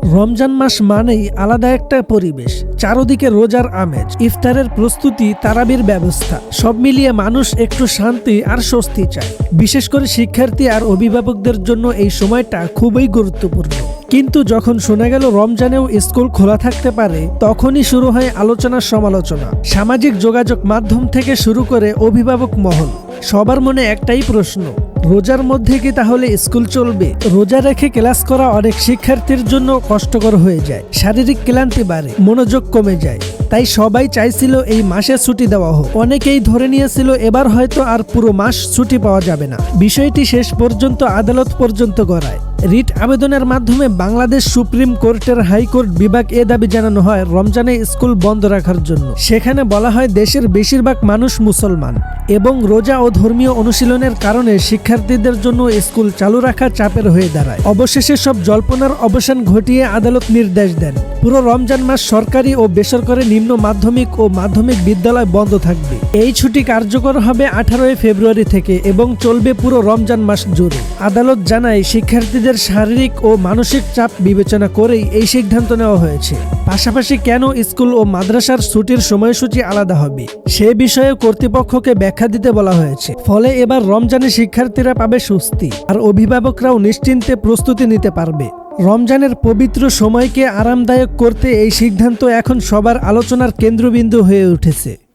রমজান মাস মানেই আলাদা একটা পরিবেশ। চারদিকে রোজার আমেজ, ইফতারের প্রস্তুতি, তারাবির ব্যবস্থা, সব মিলিয়ে মানুষ একটু শান্তি আর স্বস্তি চায়। বিশেষ করে শিক্ষার্থী আর অভিভাবকদের জন্য এই সময়টা খুবই গুরুত্বপূর্ণ। কিন্তু যখন শোনা গেল রমজানেও স্কুল খোলা থাকতে পারে, তখনই শুরু হয় আলোচনা সমালোচনা। সামাজিক যোগাযোগ মাধ্যম থেকে শুরু করে অভিভাবক মহল, সবার মনে একটাই প্রশ্ন, রোজার মধ্যে কি তাহলে স্কুল চলবে? রোজা রেখে ক্লাস করা অনেক শিক্ষার্থীর জন্য কষ্টকর হয়ে যায়, শারীরিক ক্লান্তি বাড়ে, মনোযোগ কমে যায়। তাই সবাই চাইছিল এই মাসে ছুটি দেওয়া হোক। অনেকেই ধরে নিয়েছিল এবার হয়তো আর পুরো মাস ছুটি পাওয়া যাবে না। বিষয়টি শেষ পর্যন্ত আদালত পর্যন্ত গড়ায়। রিট আবেদনের মাধ্যমে বাংলাদেশ সুপ্রিম কোর্টের হাইকোর্ট বিভাগ এ দাবি জানানো হয় রমজানে স্কুল বন্ধ রাখার জন্য। সেখানে বলা হয় দেশের বেশিরভাগ মানুষ মুসলমান এবং রোজা ও ধর্মীয় অনুশীলনের কারণে শিক্ষার্থীদের জন্য স্কুল চালু রাখা চাপের হয়ে দাঁড়ায়। অবশেষে সব জল্পনার অবসান ঘটিয়ে আদালত নির্দেশ দেন পুরো রমজান মাস সরকারি ও বেসরকারি নিম্ন মাধ্যমিক ও মাধ্যমিক বিদ্যালয় বন্ধ থাকবে। এই ছুটি কার্যকর হবে 18 ফেব্রুয়ারি থেকে এবং চলবে পুরো রমজান মাস জুড়ে। আদালত জানায় শিক্ষার্থীদের শারীরিক ও মানসিক চাপ বিবেচনা করেই এই সিদ্ধান্ত নেওয়া হয়েছে। পাশাপাশি কেন স্কুল ও মাদ্রাসার ছুটির সময়সূচি আলাদা হবে সে বিষয়ে কর্তৃপক্ষকে ব্যাখ্যা দিতে বলা হয়েছে। ফলে এবার রমজানে শিক্ষার্থীরা পাবে স্বস্তি আর অভিভাবকরাও নিশ্চিন্তে প্রস্তুতি নিতে পারবে। রমজানের পবিত্র সময়কে আরামদায়ক করতে এই সিদ্ধান্ত এখন সবার আলোচনার কেন্দ্রবিন্দু হয়ে উঠেছে।